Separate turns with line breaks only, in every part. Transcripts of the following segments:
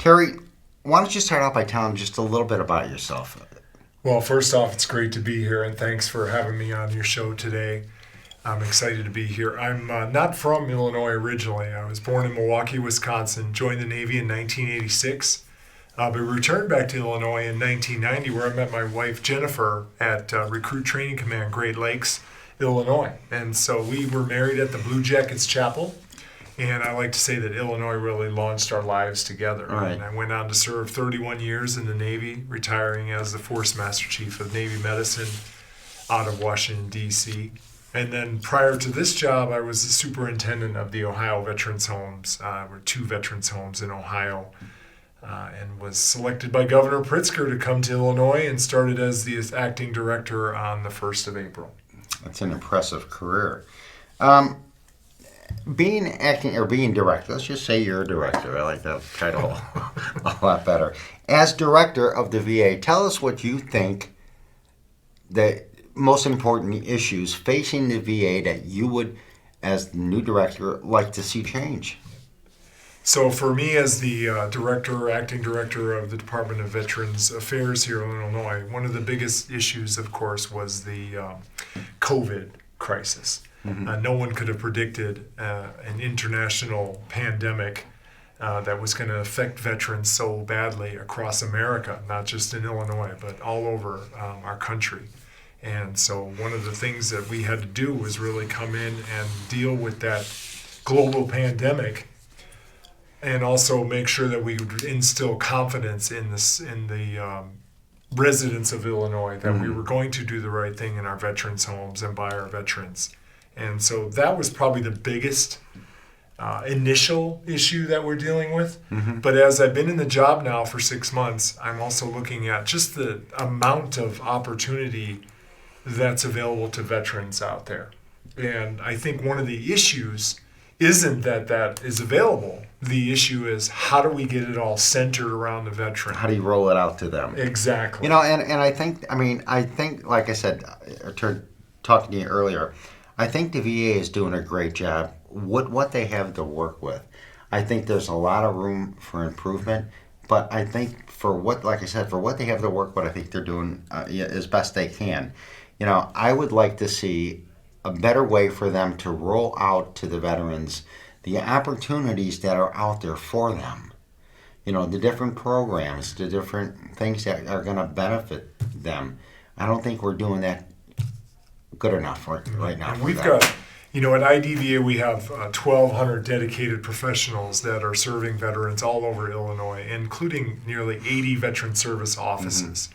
Terry, why don't you start out by telling just a little bit about yourself?
Well, first off, it's great to be here, and thanks for having me on your show today. I'm excited to be here. I'm not from Illinois originally. I was born in Milwaukee, Wisconsin, joined the Navy in 1986, but returned back to Illinois in 1990, where I met my wife, Jennifer, at Recruit Training Command, Great Lakes, Illinois. And so we were married at the Blue Jackets Chapel, and I like to say that Illinois really launched our lives together.
Right.
And I went on to serve 31 years in the Navy, retiring as the Force Master Chief of Navy Medicine out of Washington, D.C. And then prior to this job, I was the superintendent of the Ohio Veterans Homes. There were 2 veterans homes in Ohio, and was selected by Governor Pritzker to come to Illinois and started as the acting director on the 1st of April.
That's an impressive career. Being director, let's just say you're a director. I like that title a lot better. As director of the VA, tell us what you think the most important issues facing the VA that you would, as the new director, like to see change.
So for me, as the acting director of the Department of Veterans Affairs here in Illinois, one of the biggest issues, of course, was the COVID crisis. Mm-hmm. No one could have predicted an international pandemic that was going to affect veterans so badly across America, not just in Illinois, but all over our country. And so one of the things that we had to do was really come in and deal with that global pandemic, and also make sure that we would instill confidence in the residents of Illinois that we were going to do the right thing in our veterans' homes and by our veterans. And so that was probably the biggest initial issue that we're dealing with. Mm-hmm. But as I've been in the job now for 6 months, I'm also looking at just the amount of opportunity that's available to veterans out there. And I think one of the issues isn't that is available. The issue is, how do we get it all centered around the veteran?
How do you roll it out to them?
Exactly.
And I think, like I said, talking to you earlier, I think the VA is doing a great job with what they have to work with. I think there's a lot of room for improvement, but I think for what they have to work with, I think they're doing as best they can. I would like to see a better way for them to roll out to the veterans the opportunities that are out there for them. The different programs, the different things that are going to benefit them. I don't think we're doing that good enough right now.
And we've got, at IDVA, we have 1,200 dedicated professionals that are serving veterans all over Illinois, including nearly 80 veteran service offices.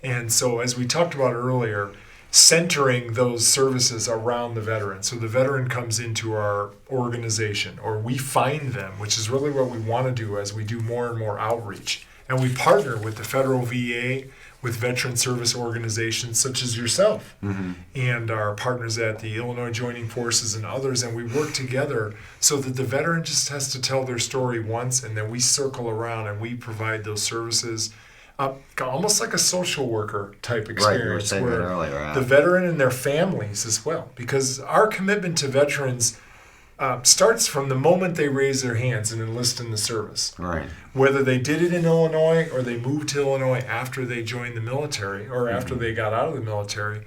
Mm-hmm. And so, as we talked about earlier, centering those services around the veteran. So the veteran comes into our organization, or we find them, which is really what we want to do as we do more and more outreach. And we partner with the federal VA, with veteran service organizations such as yourself, mm-hmm. and our partners at the Illinois Joining Forces and others, and we work together so that the veteran just has to tell their story once, and then we circle around and we provide those services, almost like a social worker type experience,
right,
where
earlier,
the veteran and their families as well, because our commitment to veterans starts from the moment they raise their hands and enlist in the service.
Right.
Whether they did it in Illinois or they moved to Illinois after they joined the military or after they got out of the military,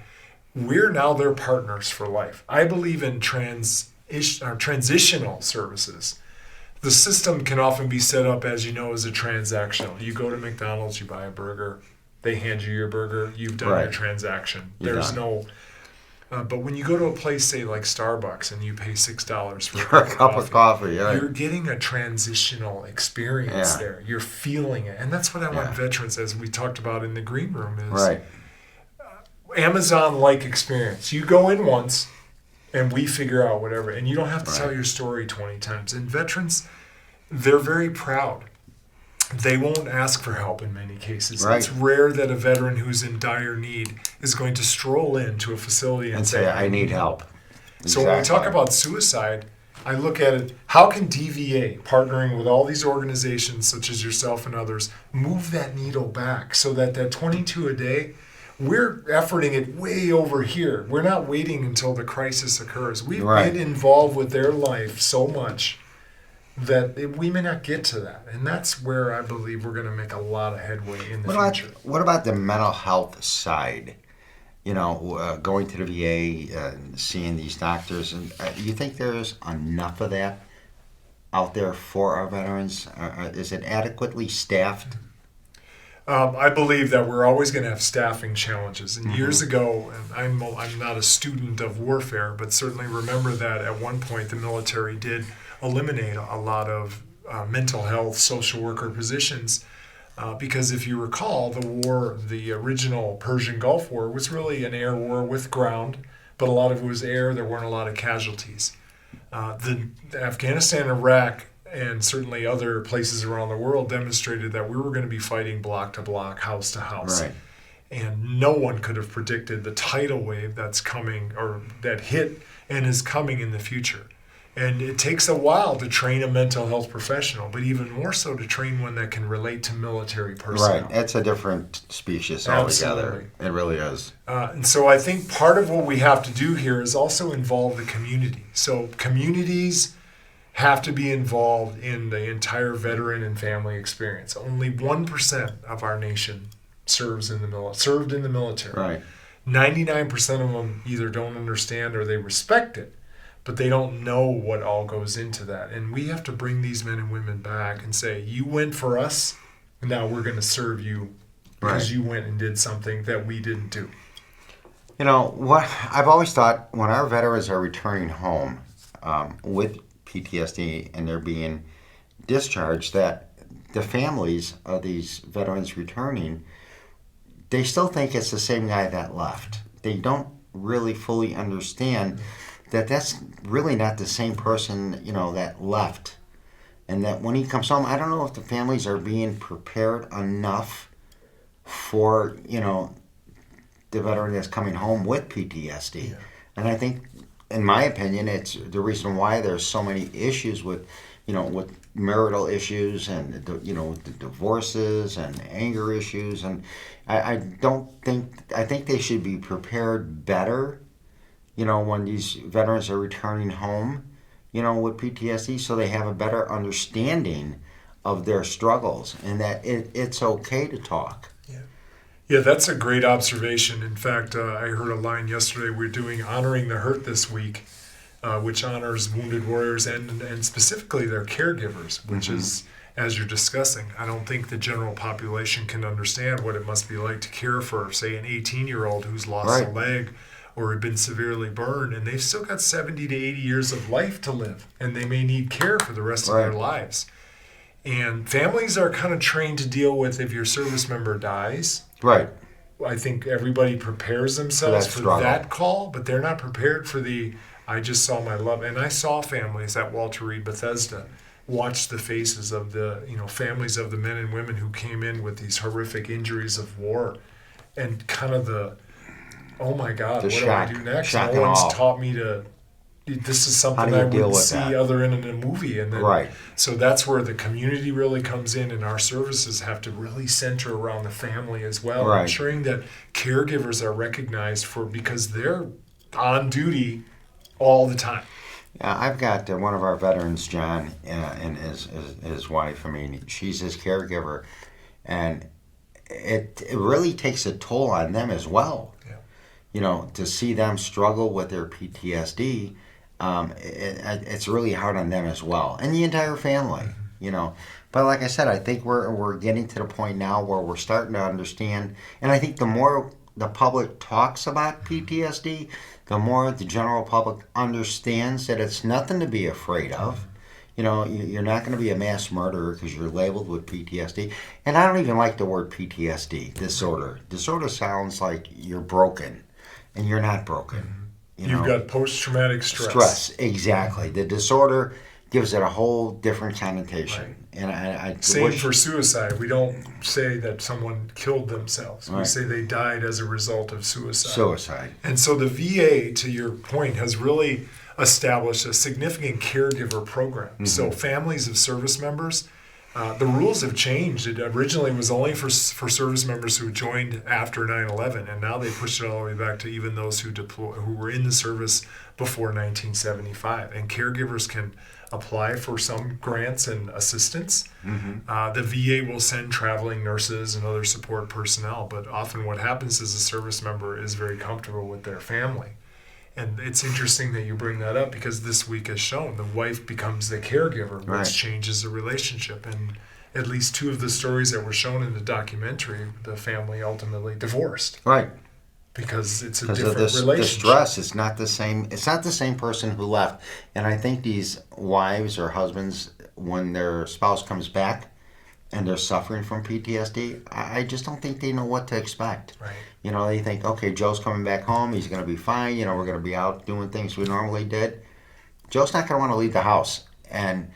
we're now their partners for life. I believe in transitional services. The system can often be set up, as as a transactional. You go to McDonald's, you buy a burger, they hand you your burger, you've done your transaction. There's no... but when you go to a place, say like Starbucks, and you pay $6 for
a cup of coffee,
you're getting a transitional experience there. You're feeling it. And that's what I want veterans, as we talked about in the green room, is Amazon-like experience. You go in once, and we figure out whatever. And you don't have to tell your story 20 times. And veterans, they're very proud. They won't ask for help in many cases.
Right.
It's rare that a veteran who's in dire need is going to stroll into a facility and say,
I need help.
So when we talk about suicide, I look at it, how can DVA, partnering with all these organizations such as yourself and others, move that needle back so that 22 a day, we're efforting it way over here. We're not waiting until the crisis occurs. We've been involved with their life so much that we may not get to that. And that's where I believe we're going to make a lot of headway in the future.
What about the mental health side? Going to the VA, seeing these doctors, and you think there's enough of that out there for our veterans? Is it adequately staffed?
I believe that we're always going to have staffing challenges. And years ago, and I'm not a student of warfare, but certainly remember that at one point the military did eliminate a lot of mental health social worker positions. Because if you recall, the original Persian Gulf War was really an air war with ground, but a lot of it was air. There weren't a lot of casualties. The Afghanistan, Iraq, and certainly other places around the world demonstrated that we were going to be fighting block to block, house to house.
Right.
And no one could have predicted the tidal wave that's coming, or that hit and is coming in the future. And it takes a while to train a mental health professional, but even more so to train one that can relate to military personnel.
Right. It's a different species altogether.
Absolutely.
It really is.
And so I think part of what we have to do here is also involve the community. So communities have to be involved in the entire veteran and family experience. Only 1% of our nation served in the military.
Right.
99% of them either don't understand or they respect it, but they don't know what all goes into that. And we have to bring these men and women back and say, you went for us, and now we're going to serve you because you went and did something that we didn't do.
What I've always thought, when our veterans are returning home with PTSD and they're being discharged, that the families of these veterans returning, they still think it's the same guy that left. They don't really fully understand that that's really not the same person, that left. And that when he comes home, I don't know if the families are being prepared enough for, the veteran that's coming home with PTSD. Yeah. And I think, in my opinion, it's the reason why there's so many issues with marital issues and, the divorces and anger issues. And I think they should be prepared better, when these veterans are returning home, with PTSD, so they have a better understanding of their struggles and that it's okay to talk.
Yeah, that's a great observation. In fact, I heard a line yesterday. We're doing Honoring the Hurt this week, which honors wounded warriors and specifically their caregivers, which is, as you're discussing, I don't think the general population can understand what it must be like to care for, say, an 18-year-old who's lost a leg or had been severely burned, and they've still got 70 to 80 years of life to live, and they may need care for the rest of their lives. And families are kind of trained to deal with if your service member dies.
Right.
I think everybody prepares themselves for that call, but they're not prepared for I just saw my love. And I saw families at Walter Reed Bethesda watch the faces of the, families of the men and women who came in with these horrific injuries of war, and kind of oh my God, what do I do next? No one's taught me this is something I wouldn't see other than in a movie. And then, so that's where the community really comes in, and our services have to really center around the family as well, ensuring that caregivers are recognized because they're on duty all the time.
Yeah, I've got one of our veterans, John, and his wife. I mean, she's his caregiver, and it really takes a toll on them as well. Yeah. To see them struggle with their PTSD. It's really hard on them as well, and the entire family, But like I said, I think we're getting to the point now where we're starting to understand, and I think the more the public talks about PTSD, the more the general public understands that it's nothing to be afraid of. You're not going to be a mass murderer because you're labeled with PTSD. And I don't even like the word PTSD, disorder. Disorder sounds like you're broken, and you're not broken.
You've got post-traumatic stress.
Stress, exactly. The disorder gives it a whole different connotation. And I
Same for suicide. We don't say that someone killed themselves. We say they died as a result of suicide. And so the VA, to your point, has really established a significant caregiver program. So families of service members The rules have changed. It originally was only for service members who joined after 9/11, and now they pushed it all the way back to even those who were in the service before 1975. And caregivers can apply for some grants and assistance. The VA will send traveling nurses and other support personnel, but often what happens is a service member is very comfortable with their family. And it's interesting that you bring that up because this week has shown the wife becomes the caregiver, which
Right.
changes the relationship. And at least two of the stories that were shown in the documentary, the family ultimately divorced
Right.
because it's a
Because of
different
the
relationship.
stress, it's not the same. It's not the same person who left. And I think these wives or husbands, when their spouse comes back and they're suffering from PTSD, I just don't think they know what to expect.
Right.
You know, they think, okay, Joe's coming back home. He's going to be fine. You know, we're going to be out doing things we normally did. Joe's not going to want to leave the house. And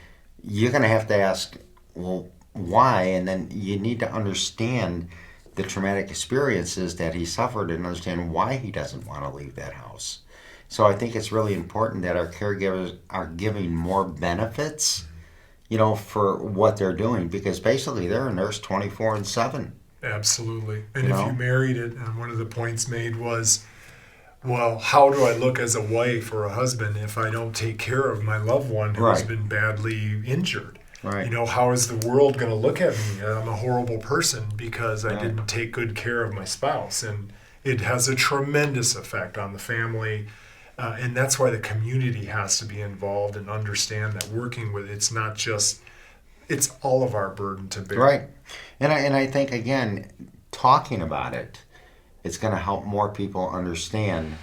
you're going to have to ask, well, why? And then you need to understand the traumatic experiences that he suffered and understand why he doesn't want to leave that house. So I think it's really important that our caregivers are giving more benefits, you know, for what they're doing, because basically they're a nurse 24/7.
Absolutely. And
You
if
know?
you married it, and one of the points made was, well, how do I look as a wife or a husband if I don't take care of my loved one who has
Right.
been badly injured?
Right.
You know, how is the world going to look at me? I'm a horrible person because I
Right.
didn't take good care of my spouse. And it has a tremendous effect on the family. And that's why the community has to be involved and understand that working with it's not just, it's all of our burden to bear.
Right. And I think, again, talking about it, it's going to help more people understand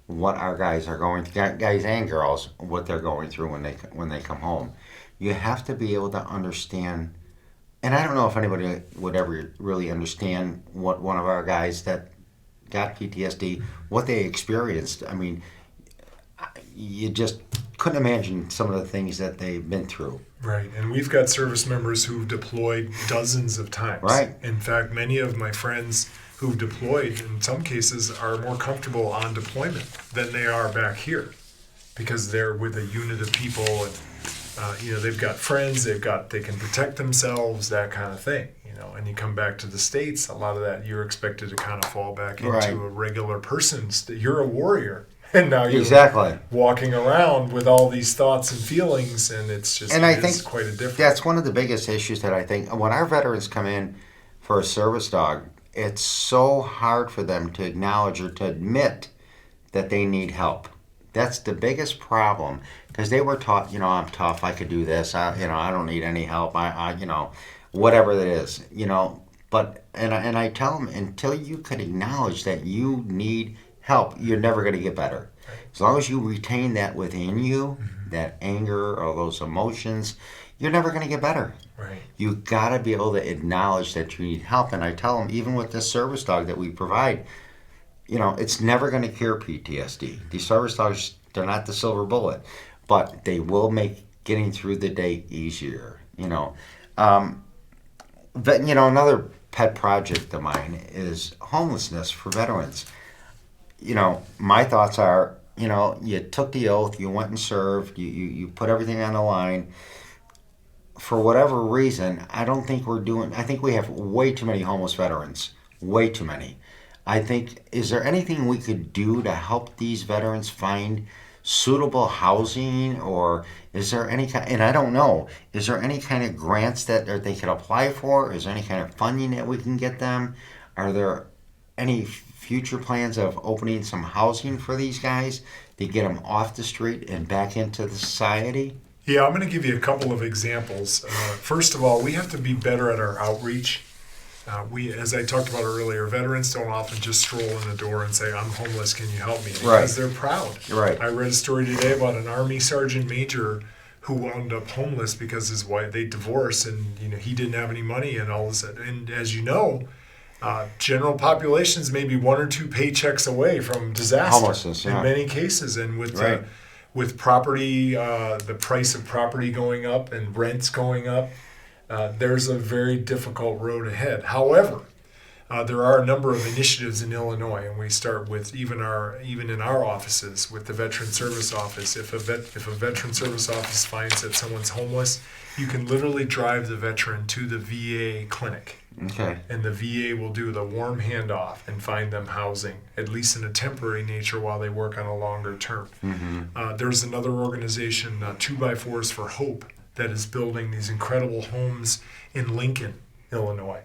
what our guys are going through, guys and girls, what they're going through when they come home. You have to be able to understand, and I don't know if anybody would ever really understand what one of our guys that got PTSD, what they experienced. I mean, you just couldn't imagine some of the things that they've been through.
Right, and we've got service members who've deployed dozens of times.
Right.
In fact, many of my friends who've deployed, in some cases, are more comfortable on deployment than they are back here, because they're with a unit of people, and you know, they've got friends, they can protect themselves, that kind of thing. You know, and you come back to the States, a lot of that you're expected to kind of fall back into
Right.
a regular person. You're a warrior. And now you're
Exactly.
walking around with all these thoughts and feelings, and it's just
And I
it is
think
quite a difference.
That's one of the biggest issues that I think when our veterans come in for a service dog, it's so hard for them to acknowledge or to admit that they need help. That's the biggest problem, because they were taught, you know, I'm tough, I could do this, I don't need any help, you know, whatever it is, you know. But and I tell them, until you can acknowledge that you need help, you're never going to get better. As long as you retain that within you, that anger or those emotions, you're never going to get better.
Right.
You got to be able to acknowledge that you need help. And I tell them, even with this service dog that we provide, you know, it's never going to cure PTSD. These service dogs, they're not the silver bullet, but they will make getting through the day easier. You know, but you know, another pet project of mine is homelessness for veterans. You know, my thoughts are, you know, you took the oath, you went and served, you put everything on the line. For whatever reason, I think we have way too many homeless veterans. Way too many. I think, is there anything we could do to help these veterans find suitable housing, or is there any kind, and I don't know, is there any kind of grants that they could apply for? Is there any kind of funding that we can get them? Are there any future plans of opening some housing for these guys to get them off the street and back into the society?
Yeah, I'm going to give you a couple of examples. First of all, we have to be better at our outreach. As I talked about earlier, veterans don't often just stroll in the door and say, "I'm homeless, can you help me?" Because
Right.
they're proud.
Right.
I read a story today about an Army sergeant major who wound up homeless because his wife, they divorced, and you know, he didn't have any money, and all of a sudden, and as you know, general populations may be 1 or 2 paychecks away from disaster
Homelessness, yeah.
in many cases, and
Right.
with property, the price of property going up and rents going up, there's a very difficult road ahead. However, There are a number of initiatives in Illinois, and we start with even in our offices with the Veteran Service Office. If a Veteran Service Office finds that someone's homeless, you can literally drive the veteran to the VA clinic.
Okay.
And the VA will do the warm handoff and find them housing, at least in a temporary nature, while they work on a longer term.
Mm-hmm.
There's another organization, 2x4s for Hope, that is building these incredible homes in Lincoln, Illinois.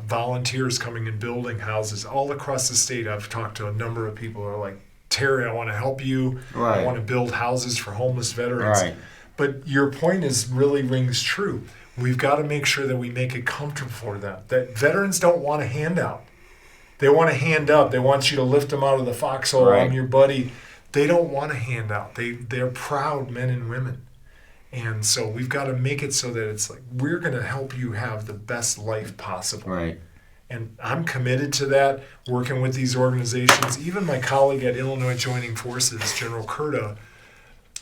Volunteers coming and building houses all across the state. I've talked to a number of people who are like, Terry, I want to help you.
Right.
I want to build houses for homeless veterans.
Right.
But your point really rings true. We've got to make sure that we make it comfortable for them. That veterans don't want a handout. They want a hand up. They want you to lift them out of the foxhole.
Right.
I'm your buddy. They don't want a handout. They're proud men and women. And so we've got to make it so that it's like, we're going to help you have the best life possible.
Right.
And I'm committed to that, working with these organizations. Even my colleague at Illinois Joining Forces, General Curta,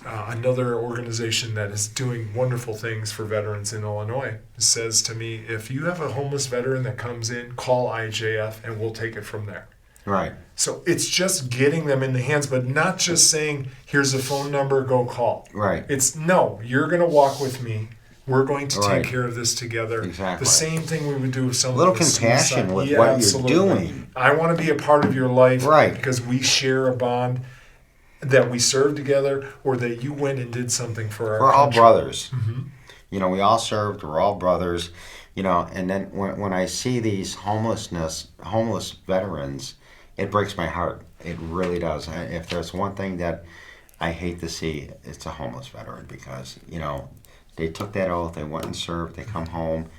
another organization that is doing wonderful things for veterans in Illinois, says to me, if you have a homeless veteran that comes in, call IJF and we'll take it from there.
Right.
So it's just getting them in the hands, but not just saying, here's a phone number, go call.
Right.
It's, no, you're going to walk with me. We're going to
Right.
take care of this together.
Exactly.
The same thing we would do with someone
A little
with
compassion
suicide.
with
Yeah,
what
absolutely.
you're doing.
I want to be a part of your life,
Right.
because we share a bond that we served together, or that you went and did something for our
We're all
country.
brothers.
Mm-hmm.
You know, we all served. We're all brothers. You know, and then when I see these homeless veterans, it breaks my heart. It really does. If there's one thing that I hate to see, it's a homeless veteran, because, you know, they took that oath, they went and served, they come home,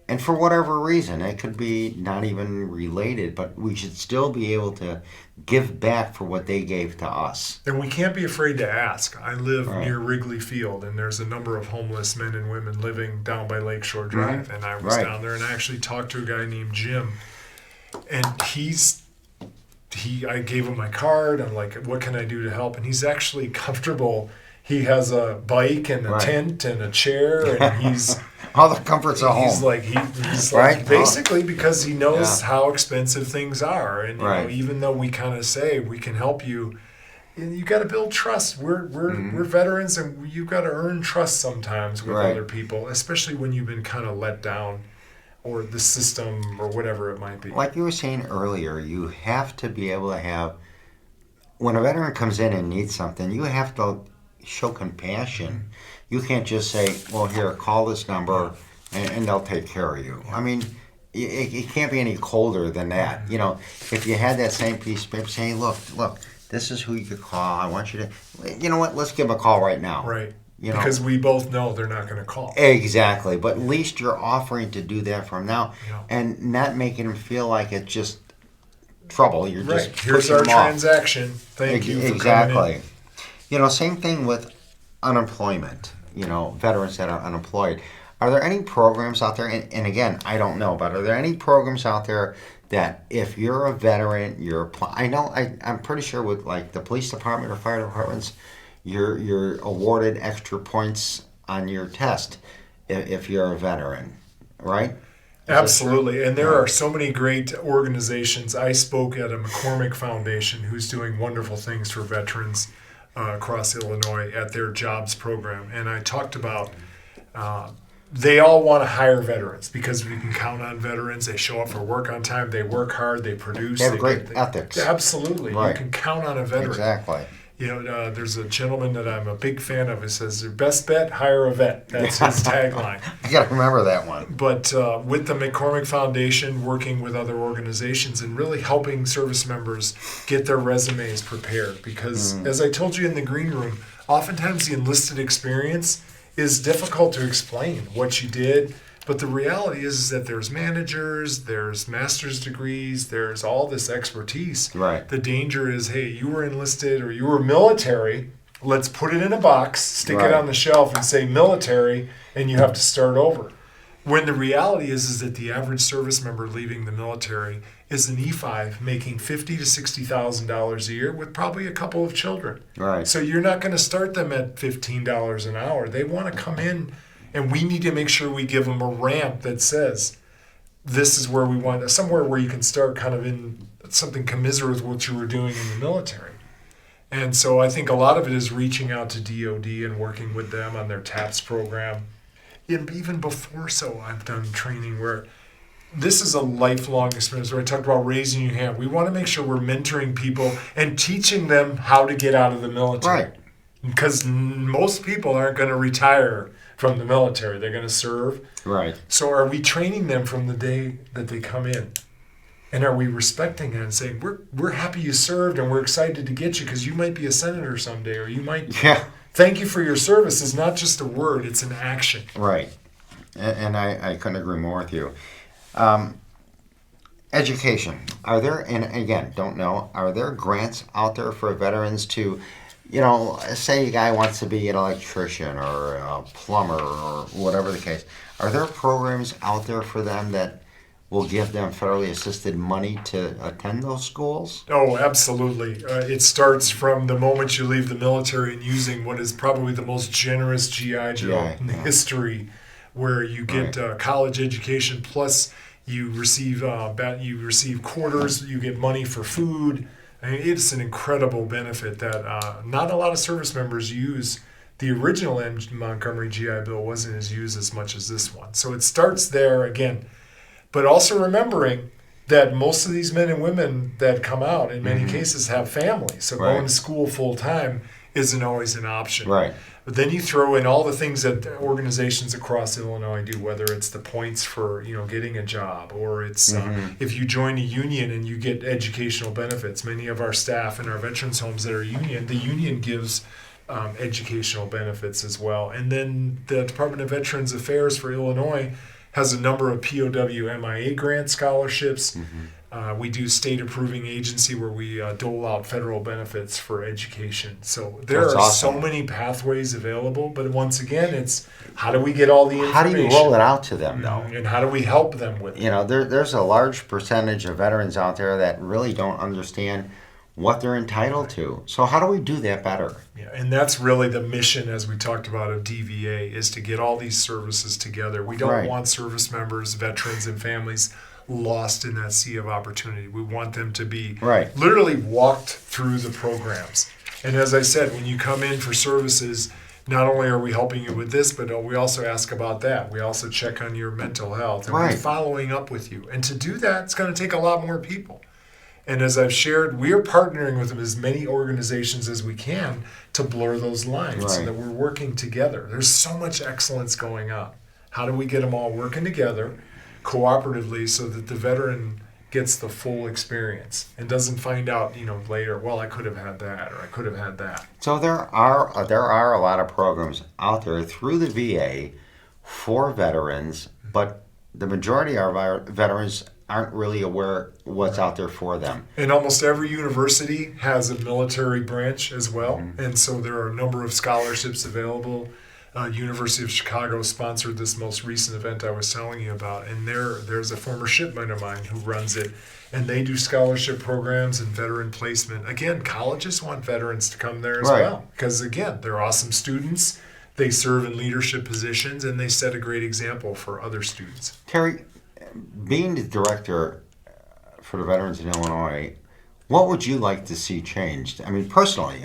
and for whatever reason, it could be not even related, but we should still be able to give back for what they gave to us.
And we can't be afraid to ask. I live
Right.
near Wrigley Field, and there's a number of homeless men and women living down by Lakeshore Drive. And I was
Right.
down there, and I actually talked to a guy named Jim. And I gave him my card. I'm like, what can I do to help? And he's actually comfortable. He has a bike and a
Right.
tent and a chair, and he's
All the comforts of
he's
home.
like he's
Right?
like basically, because he knows
Yeah.
how expensive things are, and you know,
Right.
even though we kind of say we can help you, you got to build trust. We're
Mm-hmm.
veterans, and you've got to earn trust sometimes with
Right.
other people, especially when you've been kind of let down, or the system, or whatever it might be.
Like you were saying earlier, you have to be able to have, when a veteran comes in and needs something, you have to show compassion. You can't just say, well, here, call this number and they'll take care of you. I mean, it can't be any colder than that. You know, if you had that same piece of paper saying, look, this is who you could call. I want you to, you know what, let's give them a call right now.
Right.
You know?
Because we both know they're not going to call.
Exactly. But at least you're offering to do that from now,
Yeah.
and not making them feel like it's just trouble. You're
Right.
just
Here's
pushing
our
them off.
transaction. Thank you for
Exactly.
coming in.
You know, same thing with unemployment. You know, veterans that are unemployed. Are there any programs out there? And again, I don't know, but are there any programs out there that if you're a veteran, I'm pretty sure with like the police department or fire departments, you're awarded extra points on your test if you're a veteran, right? Is that
Absolutely.
true?
And there are so many great organizations. I spoke at a McCormick Foundation who's doing wonderful things for veterans across Illinois at their jobs program. And I talked about they all want to hire veterans because we can count on veterans. They show up for work on time. They work hard. They produce.
They have great ethics.
Absolutely.
Right.
You can count on a veteran.
Exactly.
You know, there's a gentleman that I'm a big fan of who says, "Your best bet, hire a vet." That's his tagline.
You got to remember that one.
But with the McCormick Foundation, working with other organizations and really helping service members get their resumes prepared. Because as I told you in the green room, oftentimes the enlisted experience is difficult to explain what you did. But the reality is that there's managers, there's master's degrees, there's all this expertise.
Right.
The danger is, hey, you were enlisted or you were military. Let's put it in a box, stick
Right.
it on the shelf and say military, and you have to start over. When the reality is that the average service member leaving the military is an E5 making $50,000 to $60,000 a year with probably a couple of children.
Right.
So you're not going to start them at $15 an hour. They want to come in, and we need to make sure we give them a ramp that says, this is where we want somewhere where you can start kind of in something commiserate with what you were doing in the military. And so I think a lot of it is reaching out to DOD and working with them on their TAPS program. And even before so, I've done training where this is a lifelong experience where I talked about raising your hand. We want to make sure we're mentoring people and teaching them how to get out of the military.
Right.
Because most people aren't going to retire from the military. They're going to serve.
Right.
So are we training them from the day that they come in? And are we respecting it and saying, we're happy you served and we're excited to get you because you might be a senator someday or you might...
Yeah.
Thank you for your service is not just a word, it's an action.
Right. And I couldn't agree more with you. Education. Are there, and again, don't know, are there grants out there for veterans to, say a guy wants to be an electrician or a plumber or whatever the case. Are there programs out there for them that will give them federally assisted money to attend those schools?
Oh, absolutely. It starts from the moment you leave the military and using what is probably the most generous GI Bill in history, where you get college education plus you receive quarters, you get money for food. I mean, it's an incredible benefit that not a lot of service members use. The original Montgomery GI Bill wasn't used as much as this one. So it starts there again. But also remembering that most of these men and women that come out, in many cases, have families. So going to school full time isn't always an option.
Right.
But then you throw in all the things that organizations across Illinois do, whether it's the points for getting a job, or it's if you join a union and you get educational benefits. Many of our staff in our veterans homes that are union, the union gives educational benefits as well. And then the Department of Veterans Affairs for Illinois has a number of POW MIA grant scholarships. We do state approving agency where we dole out federal benefits for education. So there are so many pathways available, but once again, it's how do we get all the information?
How do you roll it out to them, though?
And how do we help them with it?
There's a large percentage of veterans out there that really don't understand what they're entitled to. So how do we do that better?
Yeah, and that's really the mission, as we talked about, of DVA, is to get all these services together. We don't want service members, veterans, and families lost in that sea of opportunity. We want them to be literally walked through the programs. And as I said, when you come in for services, not only are we helping you with this, but we also ask about that. We also check on your mental health, and we're following up with you. And to do that, it's going to take a lot more people. And as I've shared, we are partnering with as many organizations as we can to blur those lines so that we're working together. There's so much excellence going on. How do we get them all working together cooperatively so that the veteran gets the full experience and doesn't find out, later, well, I could have had that or I could have had that.
So there are a lot of programs out there through the VA for veterans, but the majority of our veterans aren't really aware what's out there for them.
And almost every university has a military branch as well. And so there are a number of scholarships available. University of Chicago sponsored this most recent event I was telling you about. And there's a former shipman of mine who runs it. And they do scholarship programs and veteran placement. Again, colleges want veterans to come there as well. Because again, they're awesome students. They serve in leadership positions and they set a great example for other students.
Terry, being the director for the veterans in Illinois, what would you like to see changed? I mean, personally,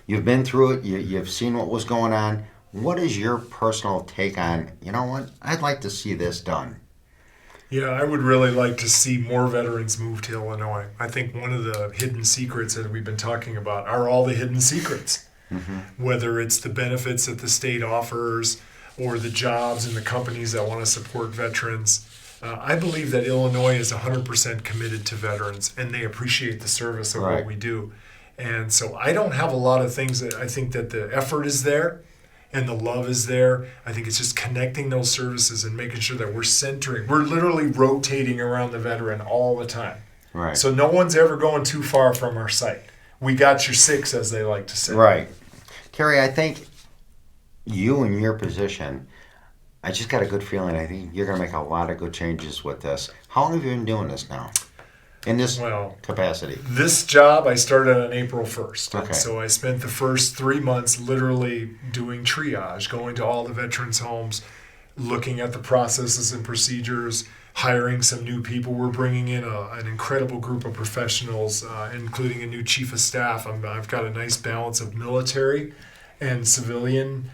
you've been through it, you've seen what was going on. What is your personal take on, I'd like to see this done?
Yeah, I would really like to see more veterans move to Illinois. I think one of the hidden secrets that we've been talking about are all the hidden secrets. Whether it's the benefits that the state offers or the jobs and the companies that want to support veterans. I believe that Illinois is 100% committed to veterans, and they appreciate the service of what we do. And so I don't have a lot of things that I think that the effort is there and the love is there. I think it's just connecting those services and making sure that we're literally rotating around the veteran all the time.
Right.
So no one's ever going too far from our site. We got your six, as they like to say.
Right. Terry, I think you in your position, I just got a good feeling. I think you're going to make a lot of good changes with this. How long have you been doing this now? In this capacity?
This job I started on April 1st.
Okay.
And so I spent the first 3 months literally doing triage, going to all the veterans' homes, looking at the processes and procedures, hiring some new people. We're bringing in an incredible group of professionals, including a new chief of staff. I've got a nice balance of military and civilian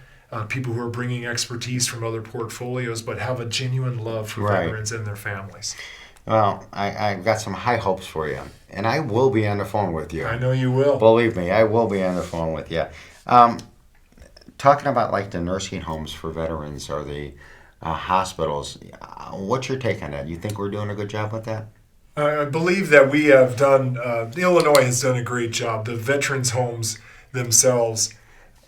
people who are bringing expertise from other portfolios, but have a genuine love for
Right.
veterans and their families.
Well, I've got some high hopes for you, and I will be on the phone with you.
I know you will.
Believe me, I will be on the phone with you. Talking about like the nursing homes for veterans or the hospitals, what's your take on that? You think we're doing a good job with that?
I believe that we have done, Illinois has done a great job. The veterans' homes themselves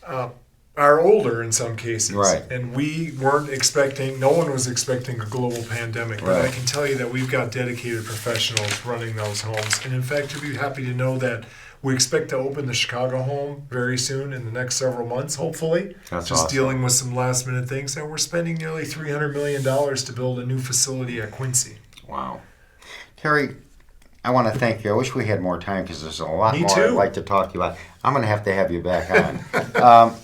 are older in some cases.
Right.
And we weren't expecting, no one was expecting a global pandemic. But I
Right.
can tell you that we've got dedicated professionals running those homes. And in fact, you'll be happy to know that we expect to open the Chicago home very soon in the next several months, hopefully.
That's
Just
awesome.
dealing with some last minute things. And we're spending nearly $300 million to build a new facility at Quincy.
Wow. Terry, I want to thank you. I wish we had more time because there's a lot
Me
more
too.
I'd like to talk to you about. I'm going to have you back on.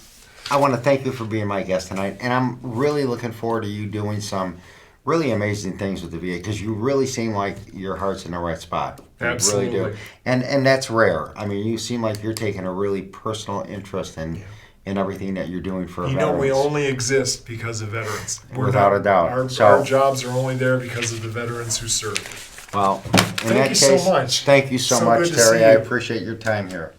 I want to thank you for being my guest tonight, and I'm really looking forward to you doing some really amazing things with the VA because you really seem like your heart's in the right spot. You
Absolutely.
really do. And that's rare. I mean, you seem like you're taking a really personal interest in everything that you're doing for
You
veterans.
know, we only exist because of veterans.
Without a doubt.
Our,
So-
our jobs are only there because of the veterans who served.
Well, in
Thank
that
you so
case,
much.
thank you so
So
much,
good to
Terry.
see
I
you.
appreciate your time here.